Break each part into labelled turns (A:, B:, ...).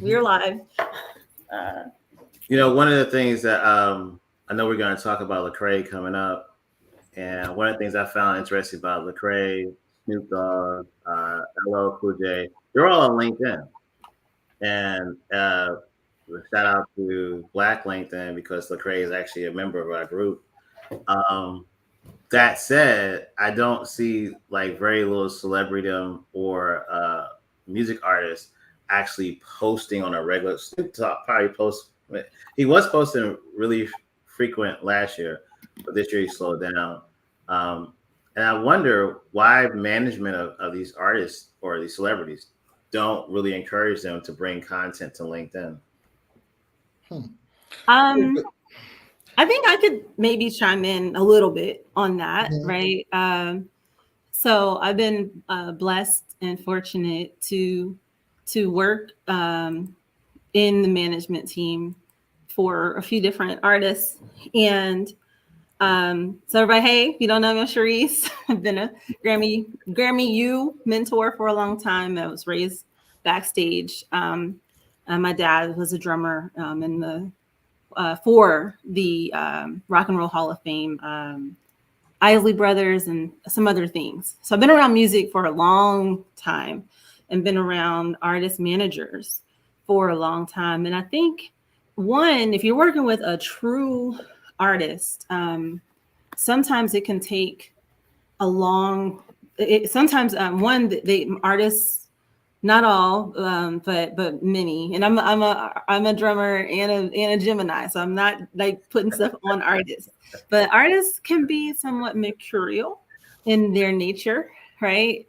A: We're live.
B: One of the things that I know we're going to talk about Lecrae coming up, and one of the things I found interesting about Lecrae, Snoop Dogg, LL Cool J, they're all on LinkedIn, and shout out to Black LinkedIn because Lecrae is actually a member of our group. Um, that said, I don't see like very little celebrity or music artists actually posting on a regular. Snoop Dogg probably posts. He was posting really frequent last year, but this year he slowed down. Um, and I wonder why management of these artists or these celebrities don't really encourage them to bring content to LinkedIn.
A: Um, I think I could maybe chime in a little bit on that, right? So I've been blessed and fortunate to work in the management team for a few different artists, and so everybody, hey, if you don't know me, I'm Sharice. I've been a Grammy U mentor for a long time. I was raised backstage. My dad was a drummer in the for the Rock and Roll Hall of Fame, Isley Brothers, and some other things. So I've been around music for a long time and been around artist managers for a long time. And I think, one, if you're working with a true artist, sometimes it can take a long, sometimes one, the artists, not all, but many. And I'm a drummer and a Gemini, so I'm not like putting stuff on artists. But artists can be somewhat mercurial in their nature, right?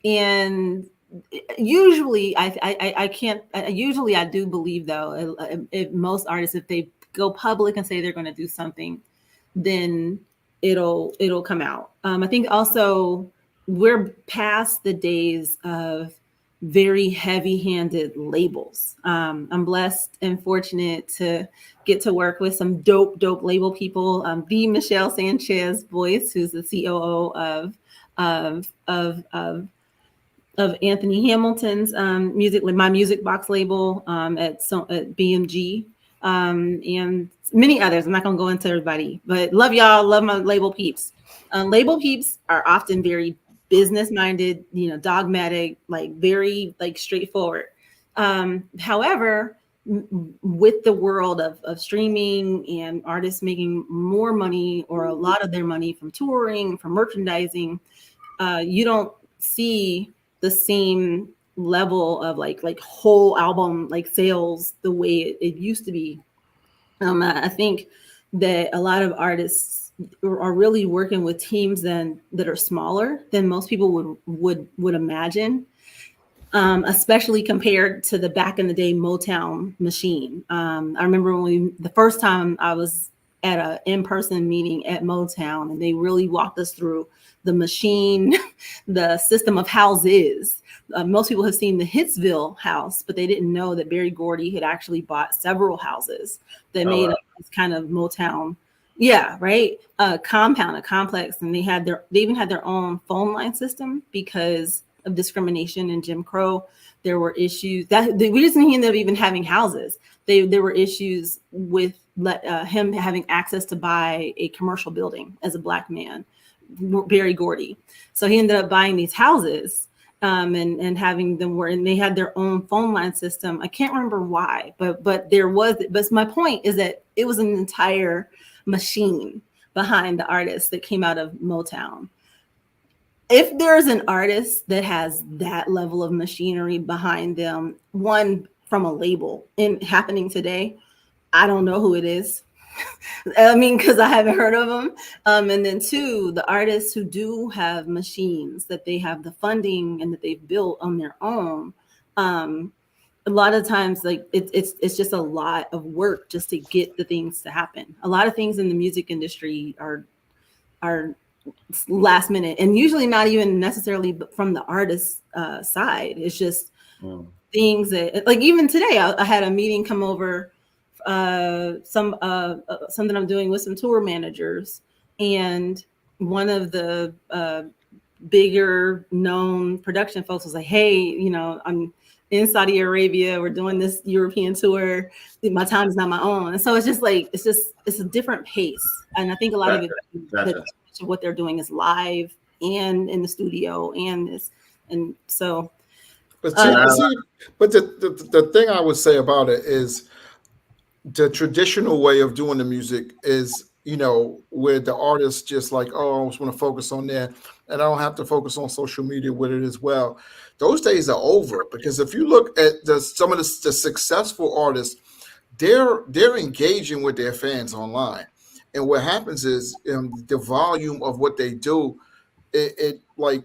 A: And usually, I can't. Usually, I do believe though, if most artists, if they go public and say they're going to do something, then it'll come out. I think also, we're past the days of very heavy-handed labels. I'm blessed and fortunate to get to work with some dope label people. The Michelle Sanchez Boyce, who's the COO of Anthony Hamilton's my music box label at BMG, and many others. I'm not gonna go into everybody, but love y'all. Love my label peeps. Label peeps are often very business minded, dogmatic, like very like straightforward. However, with the world of streaming and artists making more money or a lot of their money from touring, from merchandising, you don't see the same level of like whole album like sales the way it used to be. I think that a lot of artists are really working with teams that are smaller than most people would imagine, especially compared to the back in the day Motown machine. I remember the first time I was at an in-person meeting at Motown, and they really walked us through the machine, the system of houses. Most people have seen the Hitsville house, but they didn't know that Berry Gordy had actually bought several houses that made up this kind of Motown. Yeah, right. A complex, and they even had their own phone line system because of discrimination and Jim Crow. There were issues that the reason he ended up even having houses. There were issues with him having access to buy a commercial building as a Black man, Berry Gordy. So he ended up buying these houses and having them and they had their own phone line system. I can't remember why, but there was. But my point is that it was an entire machine behind the artists that came out of Motown. If there's an artist that has that level of machinery behind them, one from a label and happening today, I don't know who it is. I mean, because I haven't heard of them. And then two, the artists who do have machines that they have the funding and that they've built on their own. A lot of times, like it's just a lot of work just to get the things to happen. A lot of things in the music industry are last minute, and usually not even necessarily from the artist side. It's just things that, like, even today, I had a meeting come over, something I'm doing with some tour managers, and one of the bigger known production folks was like, "Hey, I'm in Saudi Arabia. We're doing this European tour. My time is not my own. And so it's just like, it's a different pace. And I think a lot of
B: Gotcha.
A: it,
B: Gotcha.
A: what they're doing is live and in the studio and this. And so,
C: But
B: And I,
C: the thing I would say about it is the traditional way of doing the music is, where the artist just like, oh, I just want to focus on that, and I don't have to focus on social media with it as well. Those days are over, because if you look at some of the successful artists, they're engaging with their fans online, and what happens is, the volume of what they do, it like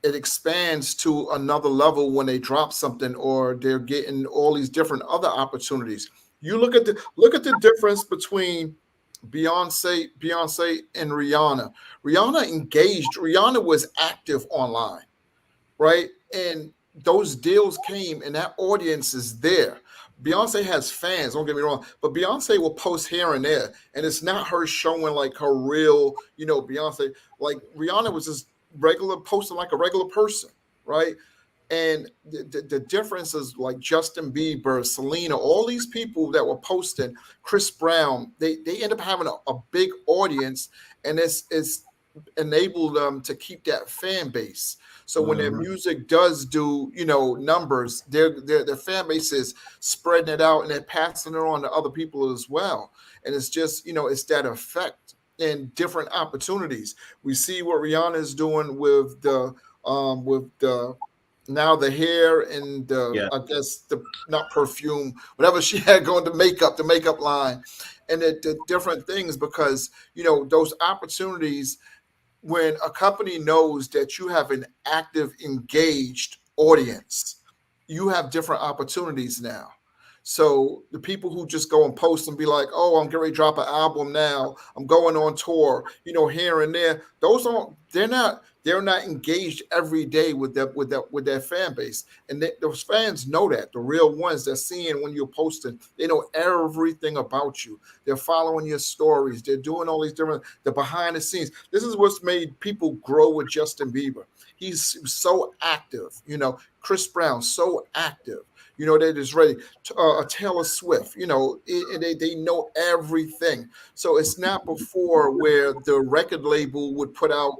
C: it expands to another level when they drop something, or they're getting all these different other opportunities. You look at the difference between Beyonce and Rihanna. Rihanna was active online, right? And those deals came, and that audience is there. Beyonce has fans, don't get me wrong, but Beyonce will post here and there, and it's not her showing like her real, Beyonce. Like Rihanna was just regular, posting like a regular person, right? And the difference is like Justin Bieber, Selena, all these people that were posting, Chris Brown, they end up having a big audience, and it's enabled them to keep that fan base. So when their music does do, numbers, their fan base is spreading it out, and they're passing it on to other people as well. And it's just, it's that effect and different opportunities. We see what Rihanna is doing with the now the hair and
B: yeah.
C: I guess the not perfume, whatever she had going, the makeup line, and the different things, because those opportunities, when a company knows that you have an active, engaged audience, you have different opportunities now. So the people who just go and post and be like, "Oh, I'm getting ready to drop an album now. I'm going on tour," here and there. Those aren't. They're not engaged every day with their fan base, and those fans know that. The real ones that seeing when you're posting, they know everything about you. They're following your stories. They're doing all these different the behind the scenes. This is what's made people grow with Justin Bieber. He's so active. Chris Brown, so active. They're just ready. Taylor Swift, they know everything. So it's not before where the record label would put out,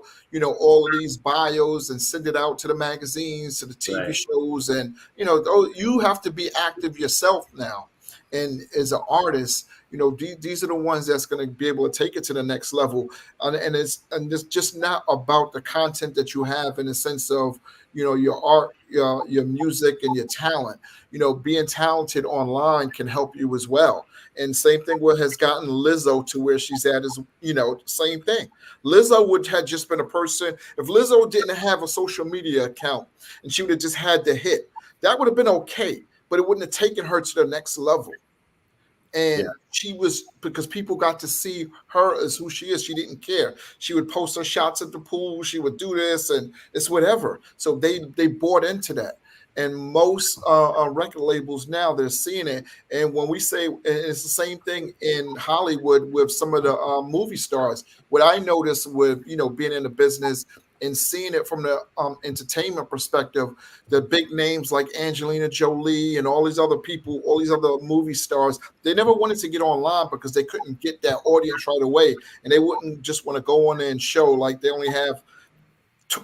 C: all of these bios and send it out to the magazines, to the TV
B: Right.
C: shows. And, you have to be active yourself now. And as an artist, these are the ones that's going to be able to take it to the next level. And it's just not about the content that you have in the sense of, your art, your music, and your talent. Being talented online can help you as well. And same thing what has gotten Lizzo to where she's at is, same thing. Lizzo would have just been a person, if Lizzo didn't have a social media account and she would have just had the hit, that would have been okay, but it wouldn't have taken her to the next level. And
B: Yeah.
C: she was, because people got to see her as who she is. She didn't care. She would post her shots at the pool. She would do this, and it's whatever. So they bought into that. And most record labels now, they're seeing it. And when we say, and it's the same thing in Hollywood with some of the movie stars. What I noticed with being in the business and seeing it from the entertainment perspective, the big names like Angelina Jolie and all these other people, all these other movie stars, they never wanted to get online because they couldn't get that audience right away, and they wouldn't just want to go on there and show like they only have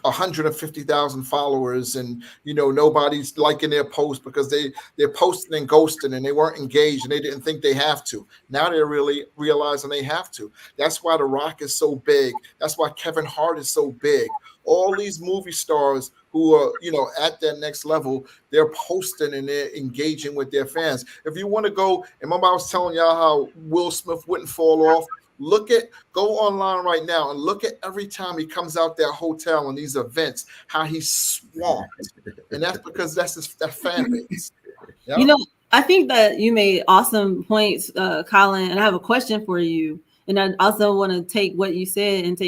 C: 150,000 followers, and nobody's liking their post because they're posting and ghosting, and they weren't engaged, and they didn't think they have to. Now they're really realizing they have to. That's why The Rock is so big. That's why Kevin Hart is so big. All these movie stars who are at that next level, they're posting and they're engaging with their fans. If you want to go, and remember I was telling y'all how Will Smith wouldn't fall off. Go online right now and look at every time he comes out that hotel and these events, how he's swamped. And that's because that's that fan base. Yeah.
A: I think that you made awesome points, Colin, and I have a question for you. And I also want to take what you said and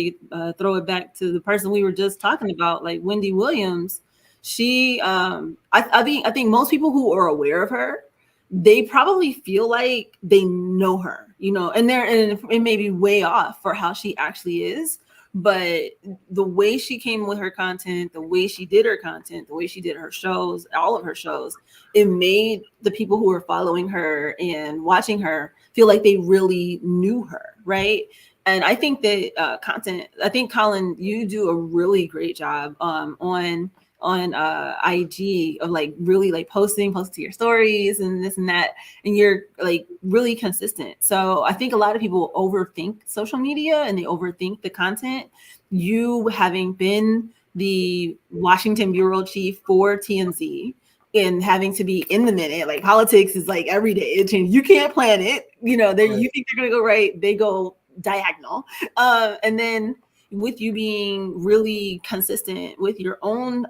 A: throw it back to the person we were just talking about, like Wendy Williams. She, I think most people who are aware of her, they probably feel like they know her, and it may be way off for how she actually is. but the way she came with her content, the way she did her content, the way she did her shows, all of her shows, it made the people who were following her and watching her feel like they really knew her, right? And I think that content, I think, Colin, you do a really great job on IG of like really like posting to your stories and this and that, and you're like really consistent. So I think a lot of people overthink social media and they overthink the content. You having been the Washington bureau chief for TMZ and having to be in the minute, like politics is like every day it changes. You can't plan it. You know, they you think they're gonna go right, they go diagonal. And then with you being really consistent with your own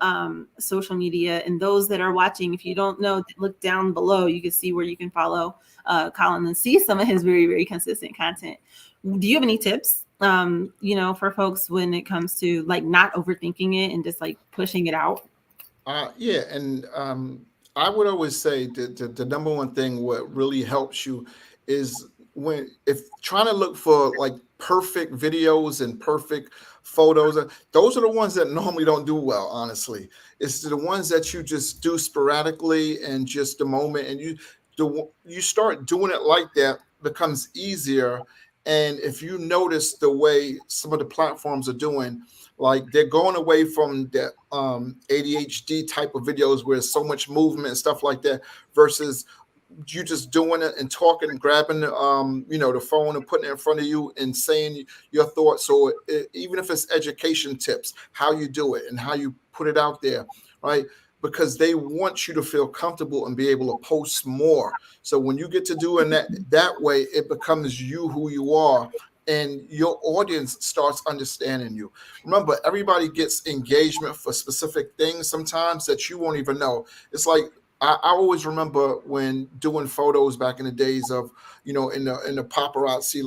A: social media, and those that are watching, if you don't know, look down below, you can see where you can follow Colin and see some of his very, very consistent content. Do you have any tips, for folks when it comes to like not overthinking it and just like pushing it out?
C: Yeah, and I would always say the number one thing what really helps you is when if trying to look for like perfect videos and perfect photos, those are the ones that normally don't do well, honestly. It's the ones that you just do sporadically and just the moment, and you start doing it like that becomes easier. And if you notice the way some of the platforms are doing, like they're going away from that ADHD type of videos where there's so much movement and stuff like that, versus you just doing it and talking, grabbing the phone and putting it in front of you and saying your thoughts. So even if it's education tips, how you do it and how you put it out there, right? Because they want you to feel comfortable and be able to post more. So when you get to doing that way, it becomes you who you are, and your audience starts understanding you. Remember, everybody gets engagement for specific things sometimes that you won't even know. It's like I always remember when doing photos back in the days of, in the paparazzi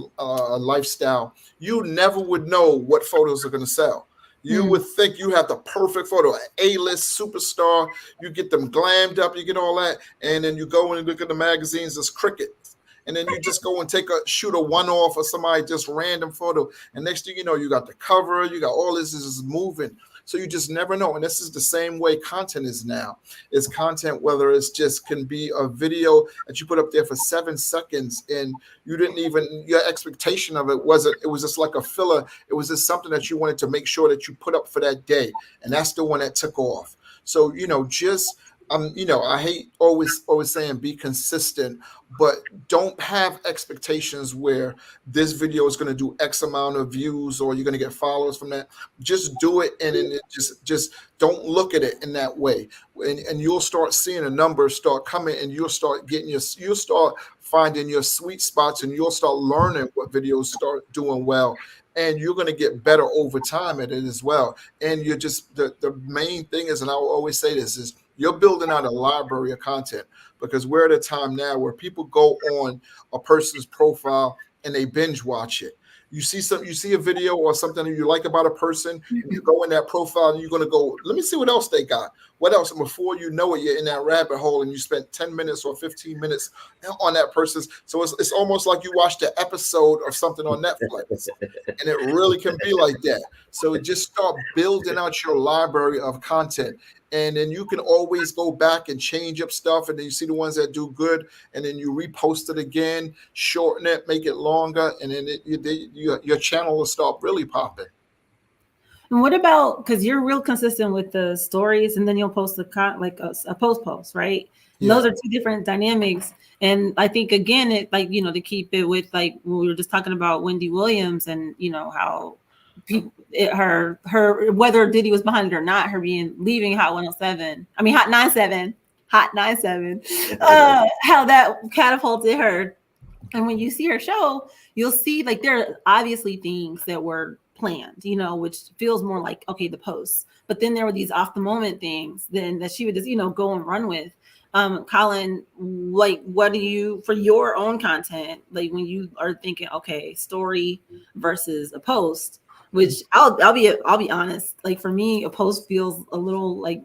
C: lifestyle, you never would know what photos are going to sell. You would think you have the perfect photo, A-list superstar, you get them glammed up, you get all that, and then you go and look at the magazines, it's crickets. And then you just go and shoot a one-off or somebody just random photo. And next thing you know, you got the cover, you got all this is moving. So you just never know. And this is the same way content is now. It's content, whether it's just can be a video that you put up there for 7 seconds and you didn't even, your expectation of it was just like a filler. It was just something that you wanted to make sure that you put up for that day. And that's the one that took off. So, I hate always saying be consistent, but don't have expectations where this video is going to do X amount of views or you're going to get followers from that. Just do it, and then just don't look at it in that way, and you'll start seeing the numbers start coming, and you'll start finding your sweet spots, and you'll start learning what videos start doing well. And you're going to get better over time at it as well. And you're just the main thing is, and I will always say this, is you're building out a library of content, because we're at a time now where people go on a person's profile and they binge watch it. You see a video or something that you like about a person, and you go in that profile and you're going to go, let me see what else they got. What else? And before you know it, you're in that rabbit hole and you spent 10 minutes or 15 minutes on that person's. So it's almost like you watched an episode of something on Netflix, and it really can be like that. So just start building out your library of content. And then you can always go back and change up stuff. And then you see the ones that do good, and then you repost it again, shorten it, make it longer. And then your channel will start really popping.
A: And what about, because you're real consistent with the stories, and then you'll post a post, right? And those are two different dynamics. And I think, again, it like, to keep it with like, we were just talking about Wendy Williams and, how her whether Diddy was behind it or not, her leaving Hot 107, Hot 97, how that catapulted her. And when you see her show, you'll see like there are obviously things that were planned, which feels more like, okay, the posts. But then there were these off the moment things then that she would just, go and run with. Colin, like, what do you, for your own content, like when you are thinking, okay, story versus a post, which I'll be honest. Like for me, a post feels a little like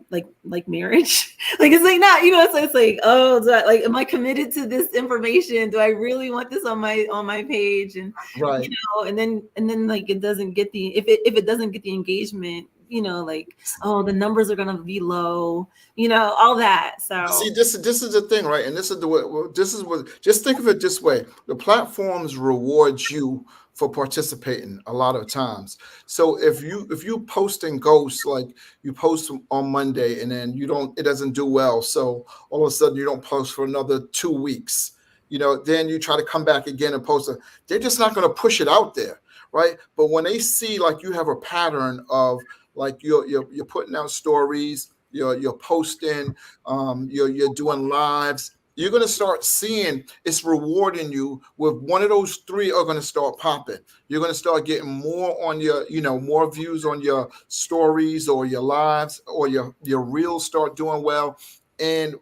A: marriage. Like it's like not, it's like, oh, am I committed to this information? Do I really want this on my page? And
C: Right.
A: and then like it doesn't get the, if it doesn't get the engagement, like, oh, the numbers are gonna be low, all that. So
C: See, this is the thing, right? And this is the way. This is what. Just think of it this way: the platforms reward you for participating a lot of times. So if you post and ghost, like you post on Monday and then it doesn't do well, so all of a sudden you don't post for another 2 weeks. Then you try to come back again and post it. They're just not going to push it out there, right? But when they see like you have a pattern of like you're putting out stories, you're posting, you're doing lives, you're going to start seeing it's rewarding you with one of those three are going to start popping. You're going to start getting more on your, more views on your stories or your lives, or your reels start doing well. And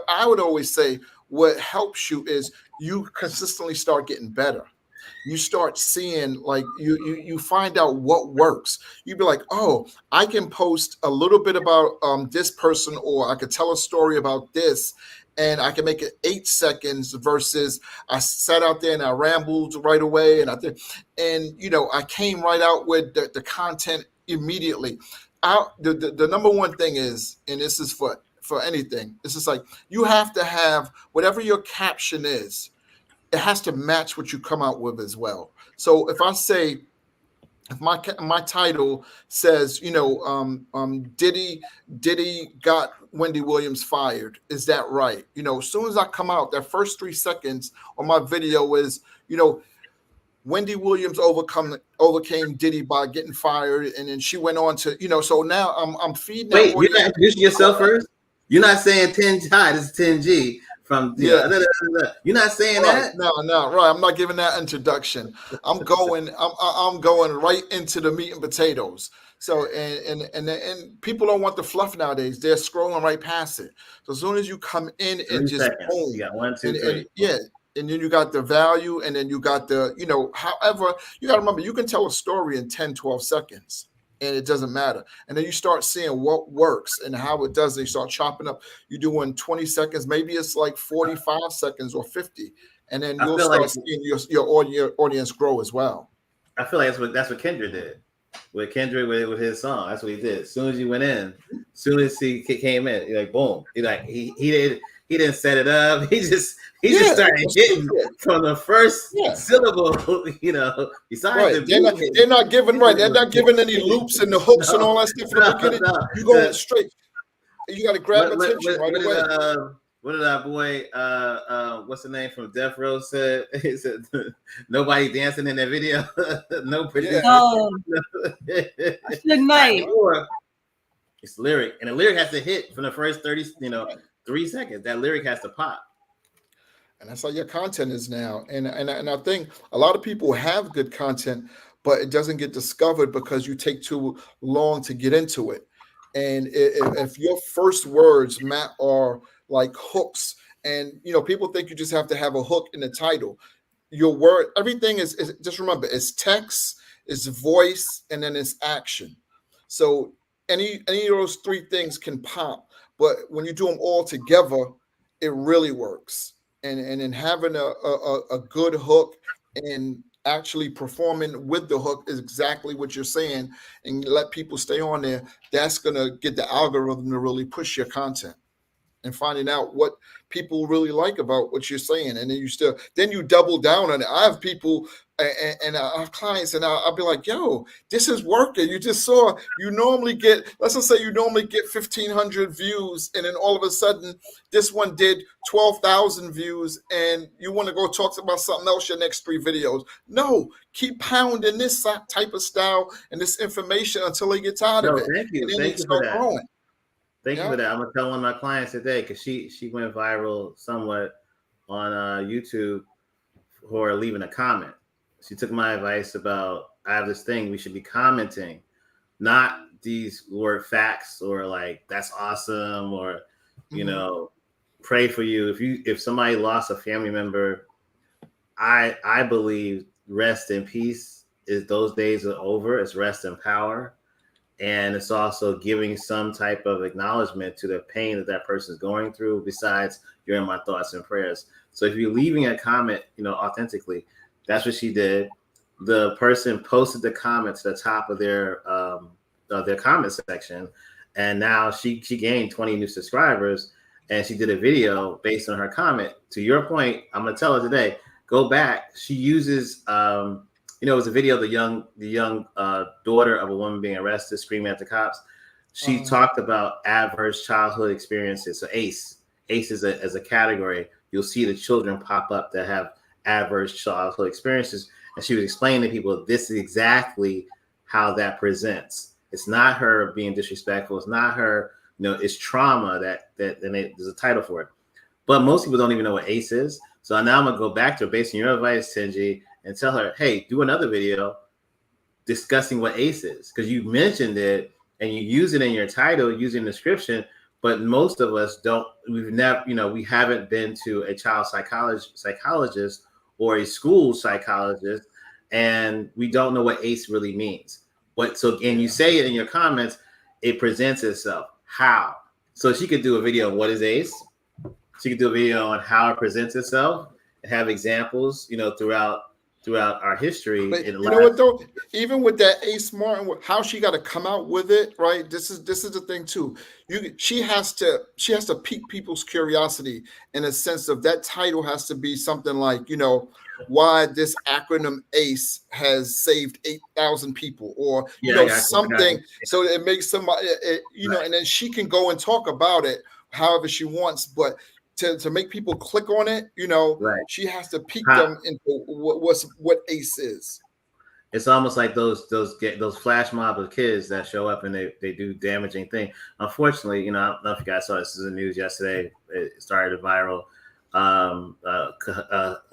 C: I would always say what helps you is you consistently start getting better. You start seeing, like, you find out what works. You'd be like, oh, I can post a little bit about this person, or I could tell a story about this, and I can make it 8 seconds versus I sat out there and I rambled right away, and I came right out with the content immediately. The number one thing is, and this is for anything, this is like you have to have whatever your caption is. It has to match what you come out with as well. So if I say, if my title says, Diddy got Wendy Williams fired, is that right? As soon as I come out, that first 3 seconds on my video is, Wendy Williams overcame Diddy by getting fired, and then she went on to, so now I'm feeding.
B: Wait, you're not introducing yourself first? You're not saying 10G. Hi, this is 10G. You're not saying
C: right.
B: that?
C: No, right. I'm not giving that introduction. I'm going right into the meat and potatoes. So and people don't want the fluff nowadays. They're scrolling right past it. So as soon as you come in and just boom,
B: you got 1, 2, 3.
C: And then you got the value, and then you got the, however, you got to remember, you can tell a story in 10, 12 seconds. And it doesn't matter. And then you start seeing what works and how it does. They start chopping up. You're doing 20 seconds. Maybe it's like 45 seconds or 50. And then you'll start seeing your audience grow as well.
B: I feel like that's what Kendrick did. With Kendrick with his song. That's what he did. As soon as you went in, as soon as he came in, you're like, boom. He didn't set it up. He just started hitting from the first syllable. Besides
C: they're not giving They're not giving any loops and the hooks and all that stuff from the beginning. You going straight. You got to grab attention right away.
B: What did that boy? What's the name from Death Row said? He said, "Nobody dancing in that video. No producer."
A: Good night.
B: It's lyric, and the lyric has to hit from the first 30. 3 seconds. That lyric has to pop.
C: And that's how your content is now. And I think a lot of people have good content, but it doesn't get discovered because you take too long to get into it. And if your first words, Matt, are like hooks, and people think you just have to have a hook in the title. Your word, everything is just remember, it's text, it's voice, and then it's action. So any of those three things can pop. But when you do them all together, it really works. And then having a good hook and actually performing with the hook is exactly what you're saying, and let people stay on there. That's going to get the algorithm to really push your content and finding out what people really like about what you're saying. And then you double down on it. I have people and I have clients, and I'll be like, yo, this is working. You just saw, let's just say you normally get 1,500 views, and then all of a sudden this one did 12,000 views, and you want to go talk about something else your next 3 videos. No, keep pounding this type of style and this information until they get tired of it.
B: Thank you.
C: And then
B: thank
C: you
B: you for
C: start
B: that.
C: growing.
B: Thank you for that. I'm gonna tell one of my clients today, because she went viral somewhat on YouTube for leaving a comment. She took my advice about, I have this thing, we should be commenting, not these word facts or like that's awesome or pray for you. If somebody lost a family member, I believe rest in peace those days are over. It's rest and power. And it's also giving some type of acknowledgement to the pain that that person is going through, besides you're in my thoughts and prayers. So if you're leaving a comment, authentically, that's what she did. The person posted the comment to the top of their comment section, and now she gained 20 new subscribers, and she did a video based on her comment. To your point, I'm gonna tell her today, go back. She uses it was a video of the young daughter of a woman being arrested, screaming at the cops. She talked about adverse childhood experiences. So ACE is as a category. You'll see the children pop up that have adverse childhood experiences. And she was explaining to people, this is exactly how that presents. It's not her being disrespectful. It's not her, it's trauma and there's a title for it. But most people don't even know what ACE is. So now I'm gonna go back to her based on your advice, Tenji, and tell her, hey, do another video discussing what ACE is, because you mentioned it and you use it in your title, use it in the description, but most of us don't. We've never, we haven't been to a child psychologist or a school psychologist, and we don't know what ACE really means. And you say it in your comments, it presents itself. How? So she could do a video of what is ACE. She could do a video on how it presents itself and have examples, throughout our history.
C: But you know what though? Even with that Ace Martin, how she got to come out with it, right? This is the thing too. She has to pique people's curiosity in a sense of that title has to be something like, why this acronym ACE has saved 8,000 people, or something. So it makes somebody,
B: right.
C: And then she can go and talk about it however she wants, but to make people click on it,
B: right.
C: She has to pique them into what ACE is.
B: It's almost like those flash mob of kids that show up and they do damaging things. Unfortunately, I don't know if you guys saw this in the news yesterday. It started viral. A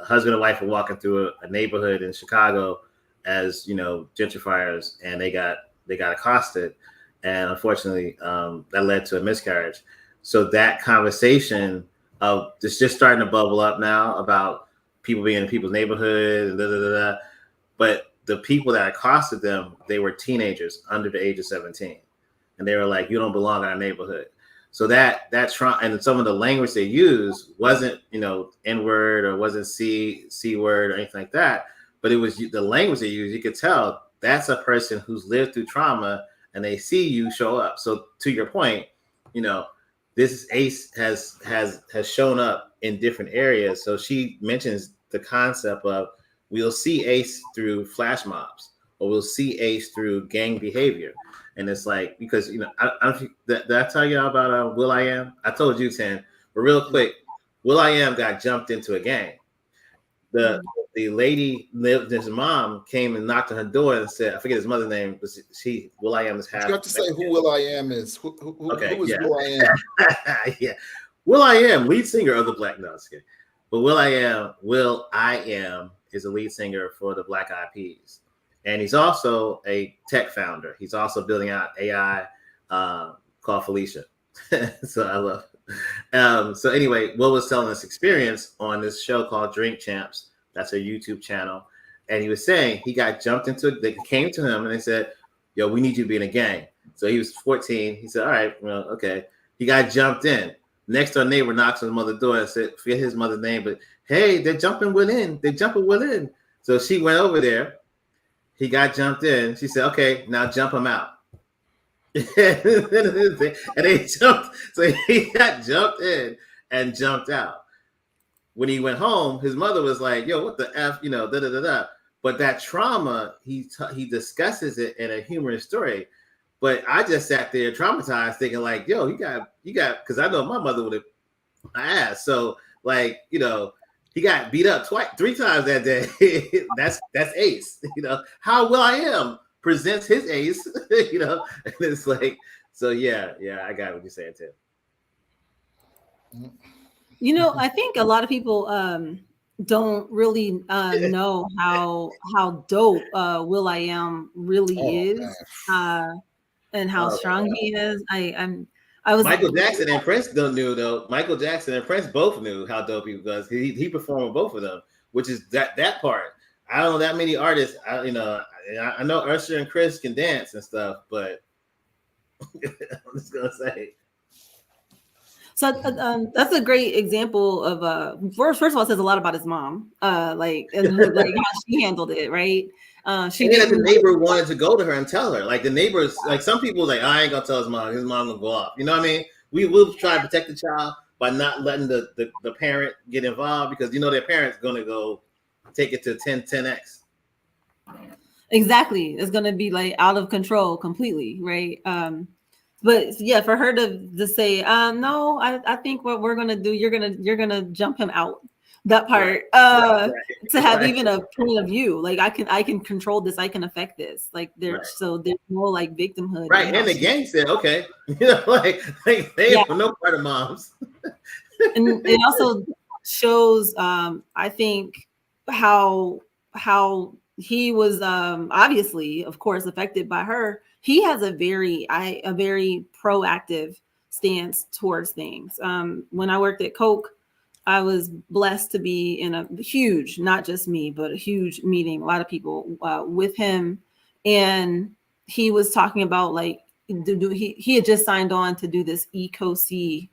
B: husband and wife were walking through a neighborhood in Chicago as gentrifiers, and they got accosted, and unfortunately, that led to a miscarriage. So that conversation of it's just starting to bubble up now about people being in people's neighborhood, and but the people that accosted them, they were teenagers under the age of 17, and they were like, "You don't belong in our neighborhood." So that's and some of the language they used wasn't N-word or wasn't C-word or anything like that, but it was the language they used. You could tell that's a person who's lived through trauma, and they see you show up. So to your point, this ACE has shown up in different areas. So she mentions the concept of we'll see ACE through flash mobs, or we'll see ACE through gang behavior. And it's like, because, did I tell you about will.i.am? I told you, Tan, but real quick, will.i.am got jumped into a gang. The lady his mom came and knocked on her door and said, I forget his mother's name, but will.i.am is half.
C: You have to say who will.i.am is. Who is will.i.am?
B: Yeah. will.i.am, lead singer of the Black, no, it's okay. But will.i.am is a lead singer for the Black Eyed Peas. And he's also a tech founder. He's also building out AI called Felicia. So I love it. So anyway, Will was telling this experience on this show called Drink Champs. That's a YouTube channel. And he was saying he got jumped into it. They came to him and they said, yo, we need you to be in a gang. So he was 14. He said, all right, well, okay. He got jumped in. Next door neighbor knocks on the mother's door and said, forget his mother's name, but hey, they're jumping Will in. They're jumping Will in. So she went over there. He got jumped in. She said, okay, now jump him out. And they jumped. So he got jumped in and jumped out. When he went home, his mother was like, yo, what the F, da-da-da-da. But that trauma, he discusses it in a humorous story. But I just sat there traumatized thinking like, yo, you got, because I know my mother would have asked. So like, he got beat up 3 times that day. that's ACE. How will.i.am presents his ACE. And it's like, so yeah, I got what you're saying too.
A: I think a lot of people don't really know how dope will.i.am really is, and how strong he is. I was
B: Michael Jackson and Prince don't knew though. Michael Jackson and Prince both knew how dope he was. He performed with both of them, which is that part. I don't know that many artists. I know Usher and Chris can dance and stuff, but I'm just gonna say.
A: So that's a great example of first of all, it says a lot about his mom, like and like how she handled it, right? She
B: And then if the
A: didn't.
B: neighbor wanted to go to her and tell her, like the neighbors, like some people, like I ain't gonna tell his mom. His mom will go off. You know what I mean? We will try to protect the child by not letting the parent get involved because their parent's gonna go take it to 10x.
A: Exactly, it's gonna be like out of control completely, right? But yeah, for her to say, no, I think what we're gonna do, you're gonna jump him out. That part,
B: Right.
A: to have
B: Right.
A: even a point of view, like I can control this, I can affect this. Like
B: Right.
A: so there's no like victimhood.
B: Right, and the gang said, okay, like they
A: Yeah.
B: ain't no part of moms.
A: And it also shows, I think, how he was obviously, of course, affected by her. He has a very proactive stance towards things. When I worked at Coke, I was blessed to be in a huge, not just me, but a huge meeting, a lot of people with him, and he was talking about like he had just signed on to do this EcoC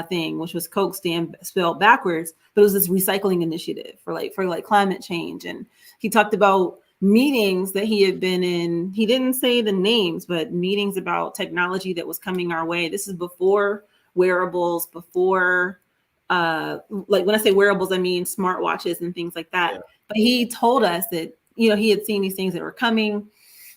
A: thing, which was Coke spelled backwards, but it was this recycling initiative for climate change. And he talked about meetings that he had been in. He didn't say the names, but meetings about technology that was coming our way. This is before wearables, before like when I say wearables, I mean smartwatches and things like that.
B: Yeah.
A: But he told us that he had seen these things that were coming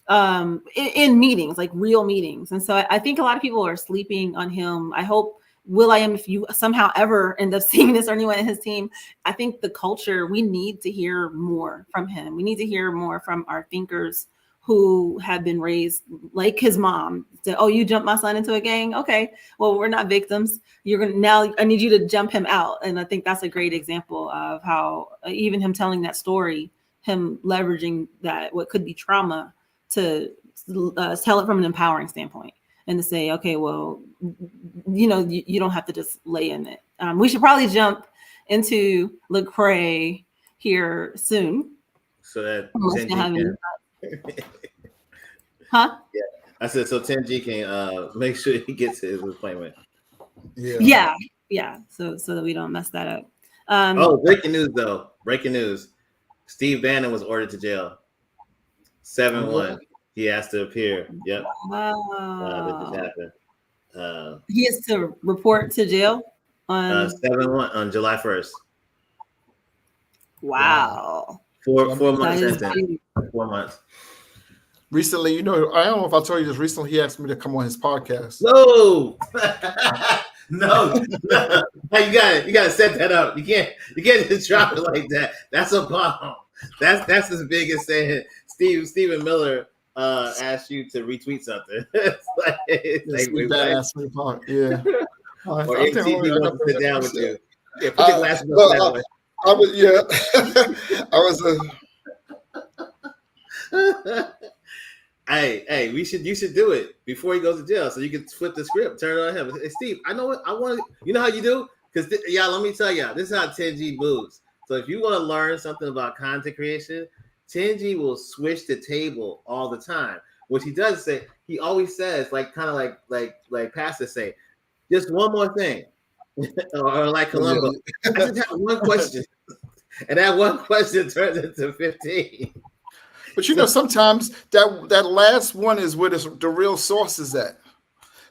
A: in meetings, like real meetings. And so I think a lot of people are sleeping on him. I hope Will.i.am, if you somehow ever end up seeing this or anyone in his team, I think the culture, we need to hear more from him. We need to hear more from our thinkers who have been raised like his mom. Said, oh, you jumped my son into a gang? Okay, well, we're not victims. Now I need you to jump him out. And I think that's a great example of how even him telling that story, him leveraging that, what could be trauma, to tell it from an empowering standpoint and to say, okay, well, you don't have to just lay in it. We should probably jump into Lecrae here soon.
B: So that
A: Unless you have any
B: Huh? Yeah. I said so 10G can make sure he gets his appointment.
A: Yeah. So that we don't mess that up.
B: Breaking news though. Breaking news. Steve Bannon was ordered to jail. 7-1. He has to appear. Yep.
A: Wow.
B: That just happened.
A: He has to report to jail on
B: 7-1 on July 1st.
A: Wow.
B: 4 months sentence. 4 months.
C: Recently, I don't know if I told you this. Recently, he asked me to come on his podcast.
B: No. No. You got to set that up. You can't just drop it like that. That's a bomb. That's as big as saying Stephen Miller asked you to retweet something.
C: Steve Bannon asked me to talk. Yeah.
B: Or MTV wants to sit down with you. Yeah, put your glasses on that way.
C: I was
B: Hey, you should do it before he goes to jail, so you can flip the script, turn it on him. Hey, Steve, I know what I want. You know how you do? Because let me tell y'all, this is how 10G moves. So if you want to learn something about content creation, 10G will switch the table all the time. What he does is say, he always says, like pastors say, just one more thing, or like Columbo. I just have one question, and that one question turns into 15.
C: But sometimes that last one is where the real source is at.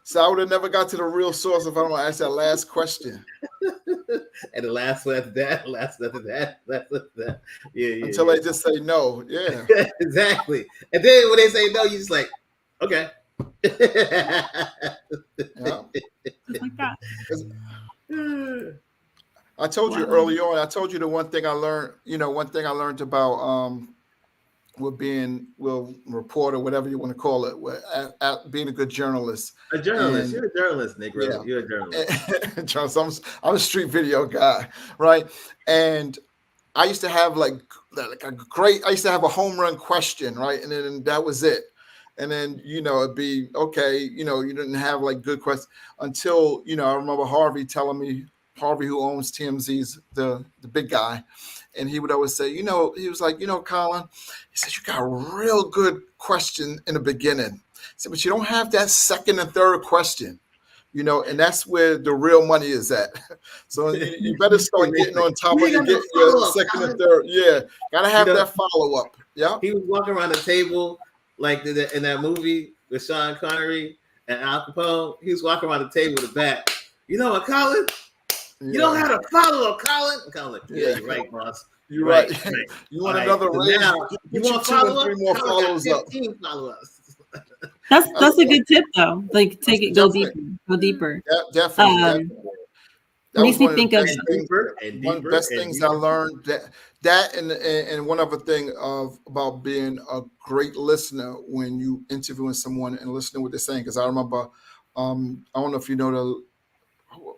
C: So I would have never got to the real source if I don't ask that last question.
B: And the last one after that, last after that. Yeah.
C: Until they just say no. Yeah.
B: Exactly. And then when they say no, you just like, okay.
A: Yeah. Like that.
C: I told you early on. I told you the one thing I learned. One thing I learned about being reporter, whatever you want to call it, being a good journalist.
B: A journalist. You're a journalist, Negro. Yeah. You're a journalist.
C: I'm a street video guy, right? And I used to have I used to have a home run question, right? And then that was it. And then, it'd be okay, you didn't have good questions until, I remember Harvey telling me Harvey, who owns TMZ's the big guy, and he would always say, he was like, Colin, he said, you got a real good question in the beginning. He said, but you don't have that second and third question. And that's where the real money is at. So you better start getting on top of your second and third. Yeah, gotta have that follow up. Yeah.
B: He was walking around the table like in that movie with Sean Connery and Al Capone. He was walking around the table with a bat. You know what, Colin? You don't have to follow up, Colin. Colin, yeah, you're right, boss.
C: You're right. You want another raise?
B: You want follow up?
C: 3 more follows up.
A: That's a good tip though. Like take it, go deeper.
C: Definitely. That
A: makes me think of
C: one of the best things I learned that and one other thing about being a great listener when you interviewing someone and listening what they're saying. Because I remember, I don't know if you know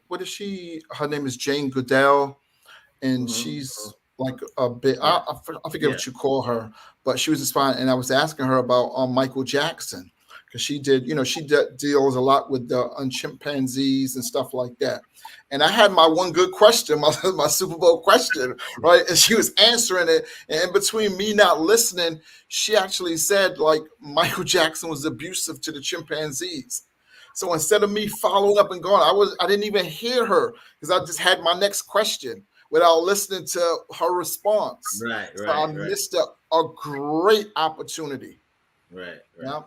C: what is she? Her name is Jane Goodell, and she's like a bit. I forget what you call her, but she was inspired. And I was asking her about Michael Jackson because she did, deals a lot with the chimpanzees and stuff like that. And I had my one good question, my Super Bowl question, right? And she was answering it. And in between me not listening, she actually said like Michael Jackson was abusive to the chimpanzees. So instead of me following up and going, I didn't even hear her because I just had my next question without listening to her response.
B: Right.
C: So I missed a great opportunity.
B: Right.
C: Yeah.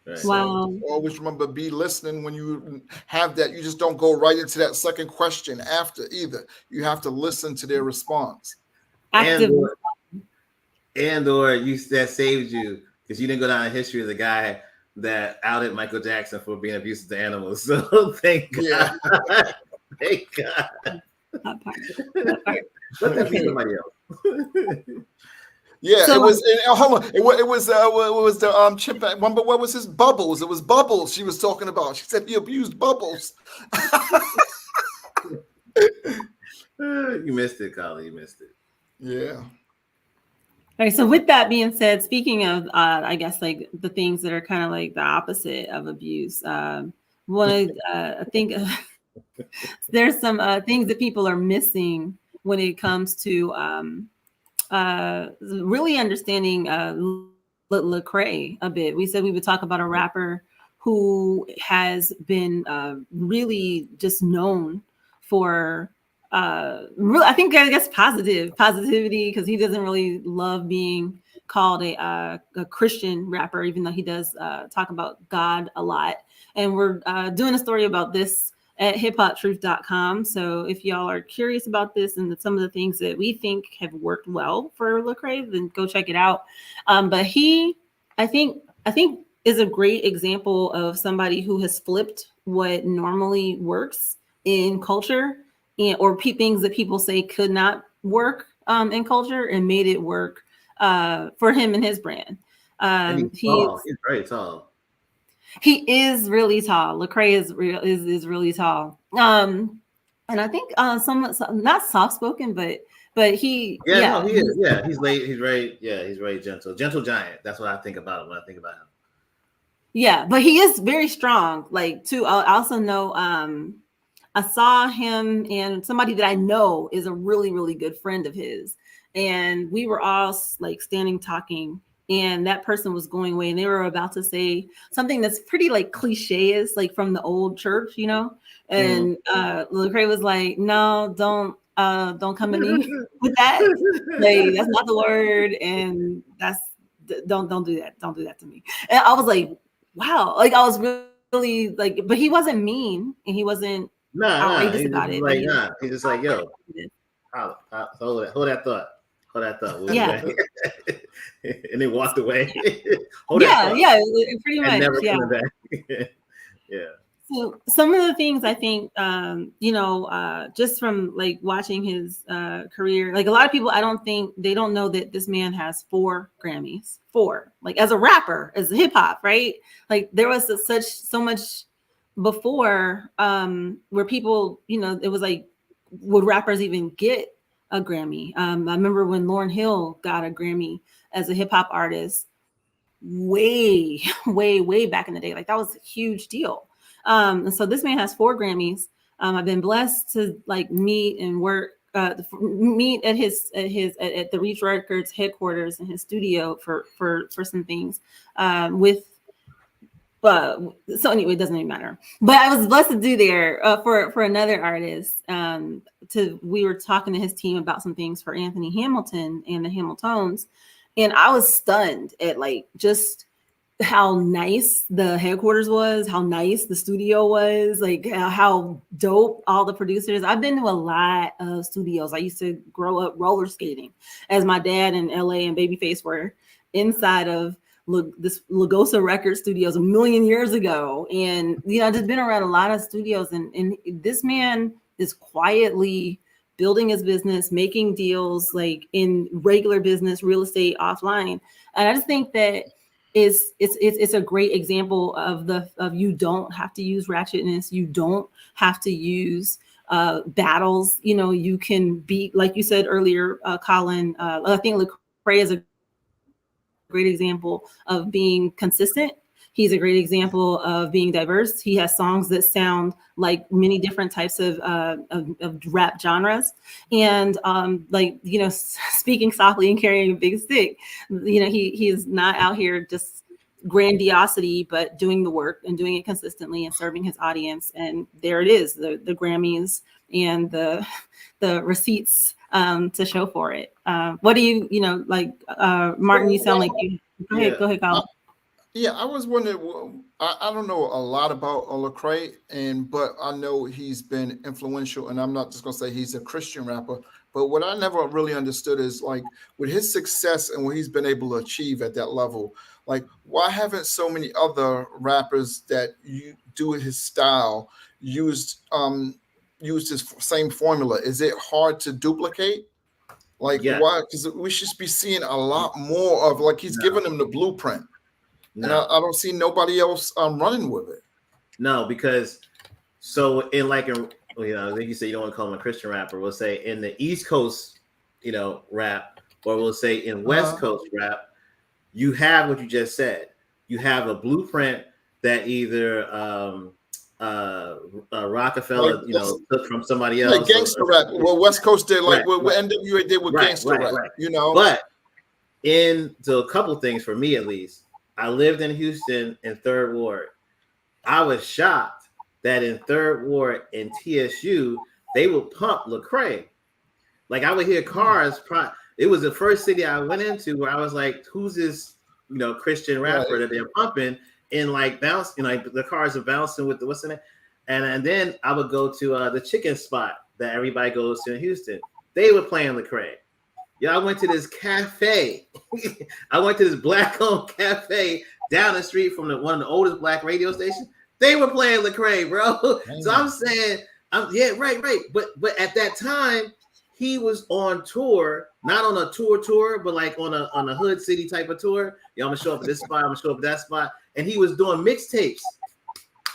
B: Right.
A: Wow.
C: So always remember, be listening when you have that. You just don't go right into that second question after either. You have to listen to their response.
A: Active.
B: Or that saved you because you didn't go down in history as a guy that outed Michael Jackson for being abusive to animals. So thank God.
C: Yeah.
B: Thank God.
A: That part.
B: Let that be somebody else.
C: Yeah,
A: So,
C: it was. Hold on, it was the chimpanzee one, but what was his Bubbles? It was Bubbles she was talking about. She said he abused Bubbles.
B: You missed it, Colin. You missed it.
C: Yeah.
A: All right. So with that being said, speaking of, I guess like the things that are kind of like the opposite of abuse, I think there's some things that people are missing when it comes to really understanding Lecrae a bit. We said we would talk about a rapper who has been really just known for I guess positivity because he doesn't really love being called a Christian rapper, even though he does talk about God a lot. And we're doing a story about this at hiphoptruth.com. So if y'all are curious about this and some of the things that we think have worked well for Lecrae, then go check it out. But he, I think is a great example of somebody who has flipped what normally works in culture or things that people say could not work in culture and made it work for him and his brand.
B: He's very tall.
A: He is really tall. Lecrae is really tall. And I think not soft spoken, but he
B: he is. Yeah, he's late. He's very gentle. Gentle giant. That's what I think about him when I think about him.
A: Yeah, but he is very strong. Like too. I also know I saw him and somebody that I know is a really, really good friend of his. And we were all like standing talking. And that person was going away and they were about to say something that's pretty like cliche is like from the old church, and Lecrae was like, no, don't come at me with that. Like, that's not the word. And don't do that. Don't do that to me. And I was like, wow. Like I was really like, but he wasn't mean and he wasn't outrageous about it.
B: He's just like, yo, hold that thought.
A: Yeah.
B: And they walked away.
A: Pretty much.
B: Never
A: yeah.
B: coming back. Yeah.
A: So some of the things I think, just from like watching his career, like a lot of people, they don't know that this man has 4 Grammys. 4, like as a rapper, as hip hop, right? Like there was so much before where people, it was like, would rappers even get a Grammy? I remember when Lauryn Hill got a Grammy as a hip hop artist way back in the day. Like that was a huge deal. And so this man has 4 Grammys. I've been blessed to like meet and work, meet at at the Reach Records headquarters in his studio for some things with. But so anyway, it doesn't even matter. But I was blessed to do there for another artist. We were talking to his team about some things for Anthony Hamilton and the Hamiltones, and I was stunned at like just how nice the headquarters was, how nice the studio was, like how dope all the producers. I've been to a lot of studios. I used to grow up roller skating as my dad in LA and Babyface were inside of this Lugosa Record Studios a million years ago. And, you know, I've just been around a lot of studios, and this man is quietly building his business, making deals like in regular business, real estate, offline. And I just think that it's a great example of you don't have to use ratchetness. You don't have to use battles. You know, you can be, like you said earlier, Colin, I think Lecrae is a great example of being consistent. He's a great example of being diverse. He has songs that sound like many different types of rap genres, and like, you know, speaking softly and carrying a big stick. You know, he is not out here just grandiosity, but doing the work and doing it consistently and serving his audience. And there it is, the Grammys and the receipts to show for it. What do you know, like Martin, you sound like you go ahead, Colin.
C: Yeah, I was wondering. I don't know a lot about Lecrae, but I know he's been influential. And I'm not just gonna say he's a Christian rapper, but what I never really understood is like with his success and what he's been able to achieve at that level, like why haven't so many other rappers that you do his style used his same formula? Is it hard to duplicate? Like why? Because we should be seeing a lot more of like he's giving them the blueprint. No. And I don't see nobody else running with it.
B: No, because so in like you know, like you said, you don't want to call him a Christian rapper. We'll say in the East Coast, you know, rap, or we'll say in West Coast rap, you have what you just said. You have a blueprint that either Rockefeller, like, you know, took from somebody else.
C: Like gangster rap. Well, West Coast did like what NWA did with gangster rap. You know,
B: but so a couple things for me at least. I lived in Houston in 3rd Ward. I was shocked that in 3rd Ward in TSU, they would pump Lecrae. Like I would hear cars. It was the first city I went into where I was like, who's this, you know, Christian rapper that they're pumping and like bounce, you know, like the cars are bouncing with the, what's in it? And then I would go to the chicken spot that everybody goes to in Houston. They were playing Lecrae. Yeah, I went to this cafe. I went to this black-owned cafe down the street from one of the oldest black radio stations. They were playing Lecrae, bro. So I'm saying, right. But at that time, he was on tour, not on a tour, but like on a hood city type of tour. Yeah, I'm gonna show up at this spot. I'm gonna show up at that spot, and he was doing mixtapes.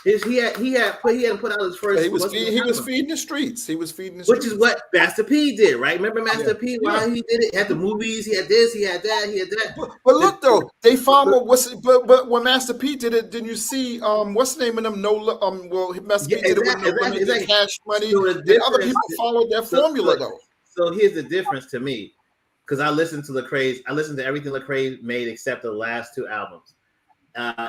B: He hadn't put out his first.
C: He was feeding the streets.
B: Which is what Master P did, right? Remember Master P? Why he did it? He had the movies. He had this. He had that. He had that.
C: But look though, they followed. But when Master P did it, didn't you see? What's the name of them? Well, Master P did it with No Limit, Cash Money. So the other people followed that formula though.
B: So here's the difference to me, because I listened to everything Lecrae made except the last 2 albums.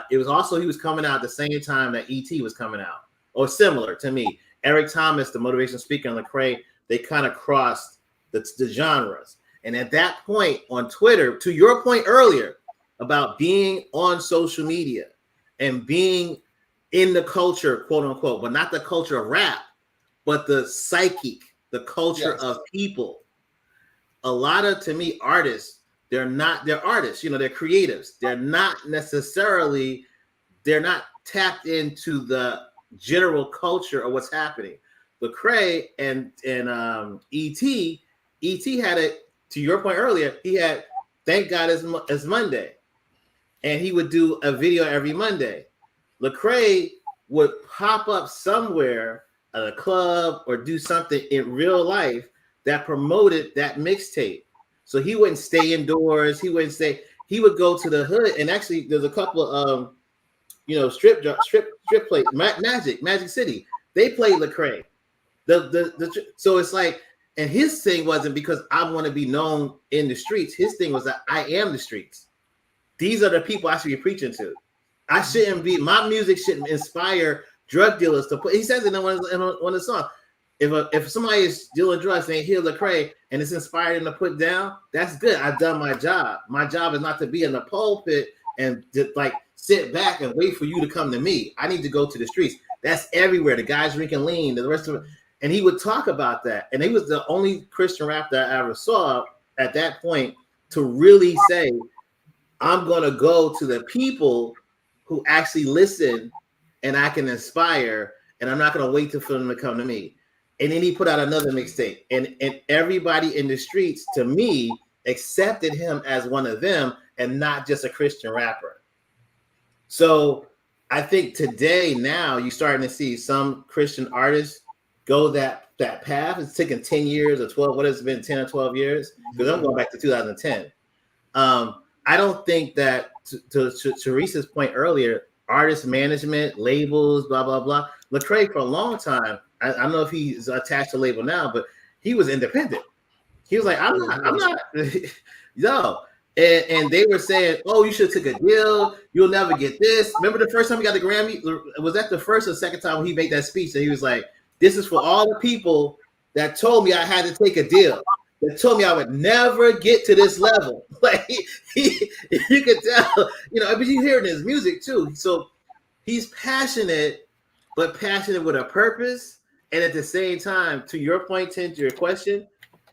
B: It was also, he was coming out at the same time that E.T. was coming out, or similar to me. Eric Thomas, the motivational speaker, and Lecrae, they kind of crossed the genres. And at that point on Twitter, to your point earlier about being on social media and being in the culture, quote unquote, but not the culture of rap, but the psychic, the culture of people. A lot of, to me, artists, they're artists, you know, they're creatives. They're not tapped into the general culture of what's happening. Lecrae and E.T. had it, to your point earlier, he had Thank God It's Monday. And he would do a video every Monday. Lecrae would pop up somewhere at a club or do something in real life that promoted that mixtape. So he wouldn't stay indoors. He would go to the hood. And actually, there's a couple of, you know, strip play, Magic City. They played Lecrae So it's like, and his thing wasn't because I want to be known in the streets. His thing was that I am the streets. These are the people I should be preaching to. I shouldn't be. My music shouldn't inspire drug dealers to put. He says it in one of the songs. If somebody is dealing drugs and they hear Lecrae and it's inspired them to put down, that's good. I've done my job. My job is not to be in the pulpit and just like sit back and wait for you to come to me. I need to go to the streets. That's everywhere. The guys drinking lean, the rest of it. And he would talk about that. And he was the only Christian rap that I ever saw at that point to really say, I'm going to go to the people who actually listen and I can inspire, and I'm not going to wait for them to come to me. And then he put out another mixtape, and everybody in the streets, to me, accepted him as one of them and not just a Christian rapper. So I think today, now, you're starting to see some Christian artists go that path. It's taken 10 years or 12, what has it been, 10 or 12 years? Because I'm going back to 2010. I don't think that, to Teresa's point earlier, artist management, labels, blah, blah, blah. Lecrae, for a long time, I don't know if he's attached to a label now, but he was independent. He was like, I'm not, yo. And they were saying, oh, you should have took a deal. You'll never get this. Remember the first time he got the Grammy? Was that the first or second time he made that speech? And he was like, this is for all the people that told me I had to take a deal. That told me I would never get to this level. Like you could tell, but you hear it in his music too. So he's passionate, but passionate with a purpose. And at the same time, to your point, Tim, to your question,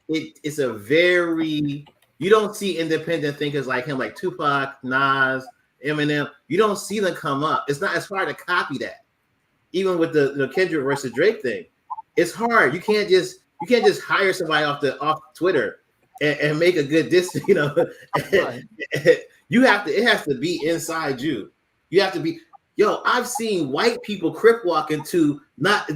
B: it's a very, you don't see independent thinkers like him, like Tupac, Nas, Eminem. You don't see them come up. It's not as hard to copy that. Even with the Kendrick versus Drake thing, it's hard. You can't just hire somebody off Twitter and make a good diss. Right. It has to be inside you. You have to be. Yo, I've seen white people crip walk into not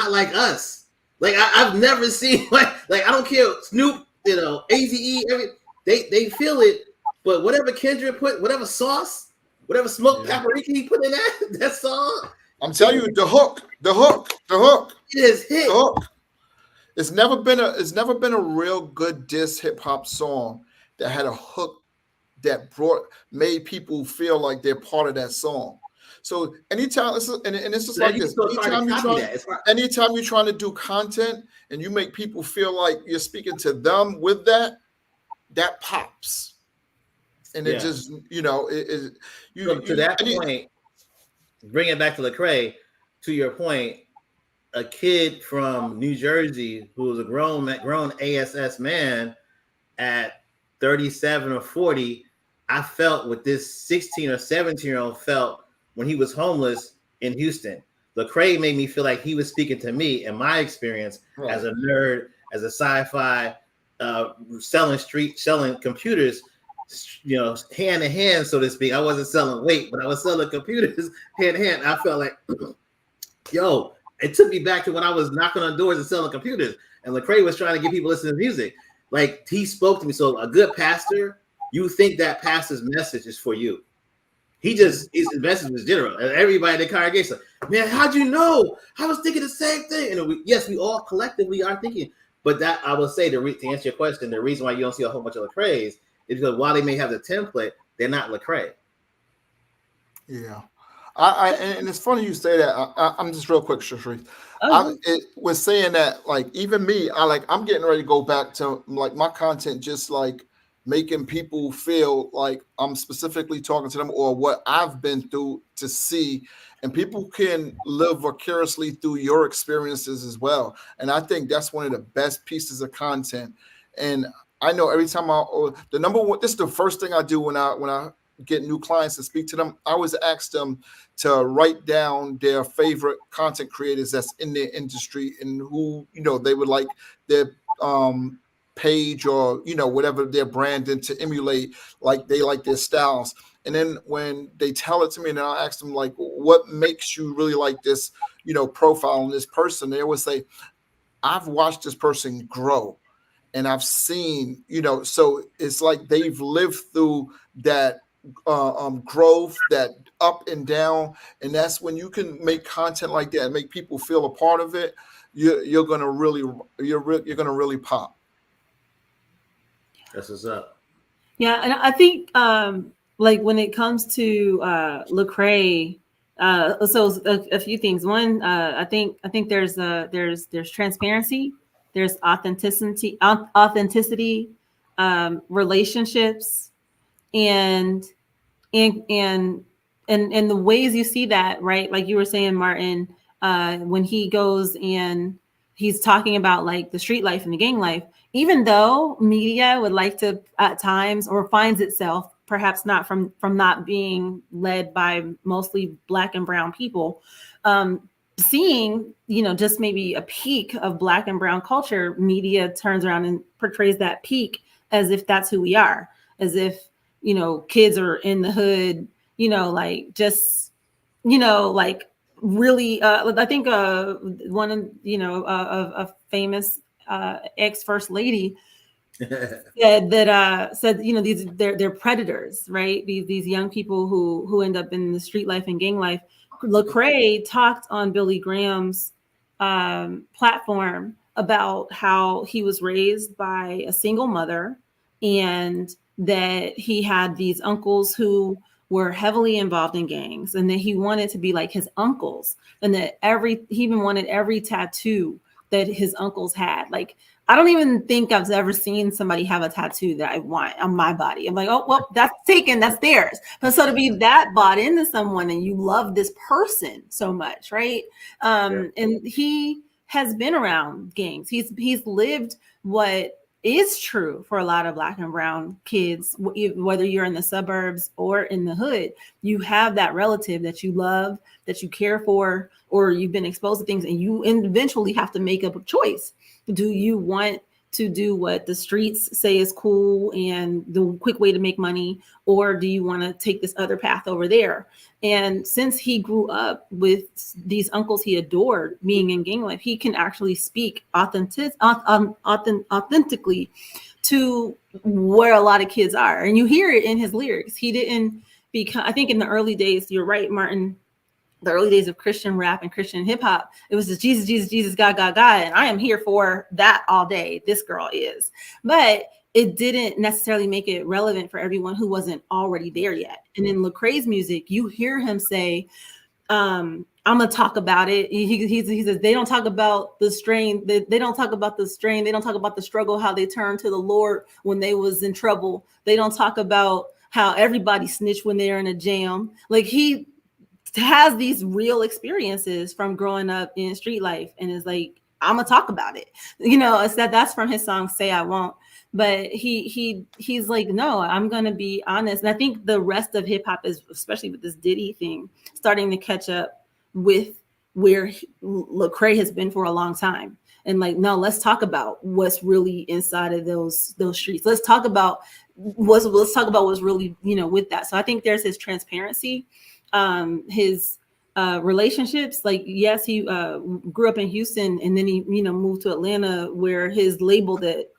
B: like us. Like I've never seen like I don't care, Snoop, AZE, they feel it, but whatever Kendrick put, whatever sauce, whatever smoked paprika he put in that song.
C: I'm telling you, the hook.
B: It is hit.
C: The hook. It's never been a real good diss hip hop song that had a hook that made people feel like they're part of that song. So anytime, and it's just like this. Anytime you're trying to do content and you make people feel like you're speaking to them with that pops. And it just, to
B: that point, bring it back to Lecrae, to your point, a kid from New Jersey who was a grown ASS man at 37 or 40, I felt what this 16 or 17-year-old felt when he was homeless in Houston. Lecrae made me feel like he was speaking to me and my experience as a nerd, as a sci-fi, selling computers, hand in hand, so to speak. I wasn't selling weight, but I was selling computers hand in hand. I felt like, yo, it took me back to when I was knocking on doors and selling computers, and Lecrae was trying to get people to listen to music. Like, he spoke to me. So a good pastor, you think that pastor's message is for you. His message was general. And everybody in the congregation, man, how'd you know? I was thinking the same thing. And we all collectively are thinking. But that, I will say, to answer your question, the reason why you don't see a whole bunch of Lecrae's is because while they may have the template, they're not Lecrae.
C: Yeah. And it's funny you say that. I'm just real quick, Sharif. It was saying that, like, even me, I'm getting ready to go back to like my content, just like making people feel like I'm specifically talking to them or what I've been through to see, and people can live vicariously through your experiences as well. And I think that's one of the best pieces of content. And I know every time this is the first thing I do when I get new clients to speak to them. I always ask them to write down their favorite content creators that's in their industry and who, they would like their page or, whatever their branding to emulate, like they like their styles. And then when they tell it to me, and I'll ask them, like, what makes you really like this, profile on this person? They always say, I've watched this person grow. And I've seen, so it's like they've lived through that growth, that up and down. And that's when you can make content like that and make people feel a part of it. you're gonna really you're gonna really pop.
B: That's what's up.
A: Yeah, and I think like when it comes to Lecrae, so a few things. One, I think there's transparency, there's authenticity, relationships, and and and the ways you see that, right? Like you were saying, Martin, when he goes and he's talking about like the street life and the gang life, even though media would like to at times or finds itself perhaps not from not being led by mostly black and brown people, seeing, you know, just maybe a peak of black and brown culture, media turns around and portrays that peak as if that's who we are, as if, you know, kids are in the hood, you know, like just, you know, like really, I think one of, you know, a famous ex first lady said, you know, they're predators, right? These young people who end up in the street life and gang life. Lecrae talked on Billy Graham's platform about how he was raised by a single mother, and that he had these uncles who were heavily involved in gangs, and that he wanted to be like his uncles, and that he even wanted every tattoo that his uncles had. Like, I don't even think I've ever seen somebody have a tattoo that I want on my body. I'm like, oh, well, that's taken, that's theirs. But so to be that bought into someone and you love this person so much, right? And he has been around gangs. He's lived what is true for a lot of black and brown kids, whether you're in the suburbs or in the hood. You have that relative that you love, that you care for, or you've been exposed to things, and you eventually have to make up a choice. Do you want to do what the streets say is cool and the quick way to make money, or do you want to take this other path over there? And since he grew up with these uncles he adored being in gang life, he can actually speak authentically to where a lot of kids are. And you hear it in his lyrics. He didn't become, I think in the early days, you're right, Martin, the early days of Christian rap and Christian hip hop, it was just Jesus, Jesus, Jesus, God, God, God. And I am here for that all day. This girl is. But it didn't necessarily make it relevant for everyone who wasn't already there yet. And in Lecrae's music, you hear him say, I'm gonna talk about it. He says they don't talk about the strain. They don't talk about the strain. They don't talk about the struggle, how they turned to the Lord when they was in trouble. They don't talk about how everybody snitched when they're in a jam. Like, he has these real experiences from growing up in street life, and is like, I'm gonna talk about it. You know, it's that's from his song "Say I Won't." But he's like, no, I'm gonna be honest. And I think the rest of hip hop is, especially with this Diddy thing, starting to catch up with where Lecrae has been for a long time. And like, no, let's talk about what's really inside of those streets. Let's talk about what's really, you know, with that. So I think there's his transparency, his relationships. Like, yes, he grew up in Houston, and then he, you know, moved to Atlanta, where his label that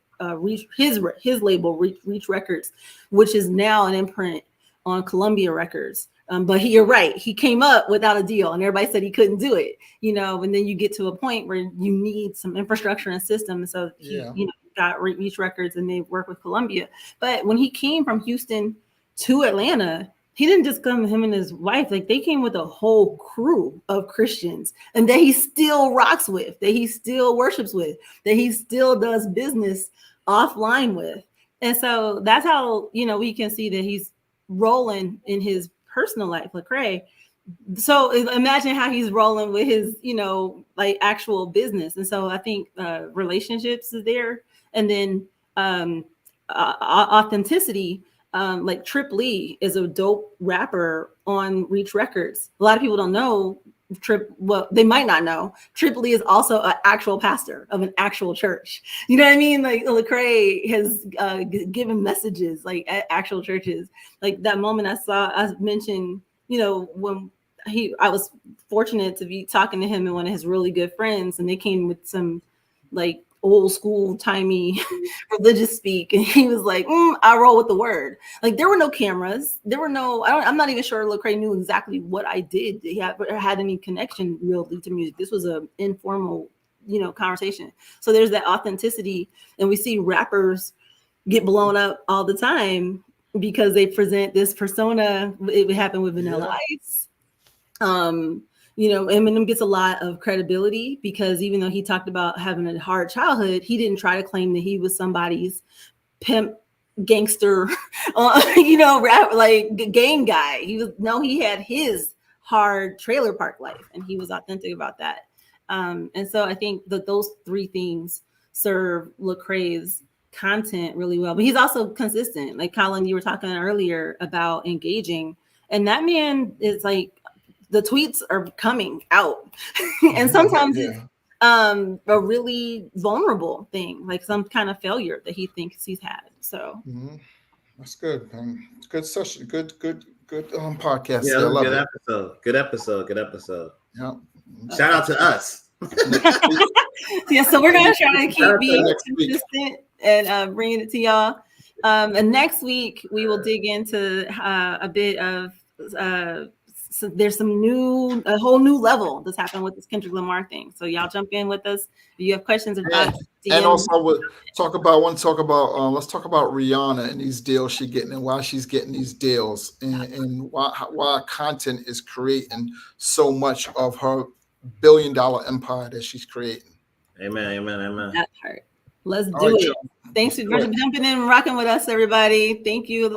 A: his label Reach Records, which is now an imprint on Columbia Records. But you're right, he came up without a deal, and everybody said he couldn't do it, you know. And then you get to a point where you need some infrastructure and system, so he, you know, got Reach Records, and they work with Columbia. But when he came from Houston to Atlanta, he didn't just come, him and his wife, like they came with a whole crew of Christians, and that he still rocks with, that he still worships with, that he still does business offline with. And so that's how, you know, we can see that he's rolling in his personal life, Lecrae. So imagine how he's rolling with his, you know, like actual business. And so I think relationships is there, and then authenticity. Like Trip Lee is a dope rapper on Reach Records. A lot of people don't know well, they might not know Trip Lee is also an actual pastor of an actual church. You know what I mean? Like, Lecrae has given messages like at actual churches. Like that moment I mentioned, you know, when I was fortunate to be talking to him and one of his really good friends, and they came with some like old school timey religious speak, and he was like, I roll with the word. Like, there were no cameras, there were no, I'm not even sure Lecrae knew exactly what I did. He had any connection really to music. This was an informal conversation. So there's that authenticity, and we see rappers get blown up all the time because they present this persona. It happened with Vanilla Ice. Eminem gets a lot of credibility because even though he talked about having a hard childhood, he didn't try to claim that he was somebody's pimp, gangster, rap, like gang guy. He had his hard trailer park life, and he was authentic about that. And so I think that those three things serve Lecrae's content really well. But he's also consistent. Like Colin, you were talking earlier about engaging, and that man is like, the tweets are coming out, and sometimes it's a really vulnerable thing, like some kind of failure that he thinks he's had. So
C: that's good. Good session. Good podcast.
B: Yeah,
C: I love
B: good
C: it.
B: episode. Good episode. Good episode.
C: Yeah.
B: Shout out to us.
A: Yeah, so we're gonna try to keep being consistent and bringing it to y'all. And next week we will dig into a bit of. So there's a whole new level that's happened with this Kendrick Lamar thing. So y'all jump in with us. If you have questions or thoughts,
C: and also let's talk about Rihanna and these deals she's getting and why she's getting these deals and why content is creating so much of her billion-dollar empire that she's creating.
B: Amen.
A: That part. Let's do it. Thanks for jumping in and rocking with us, everybody. Thank you.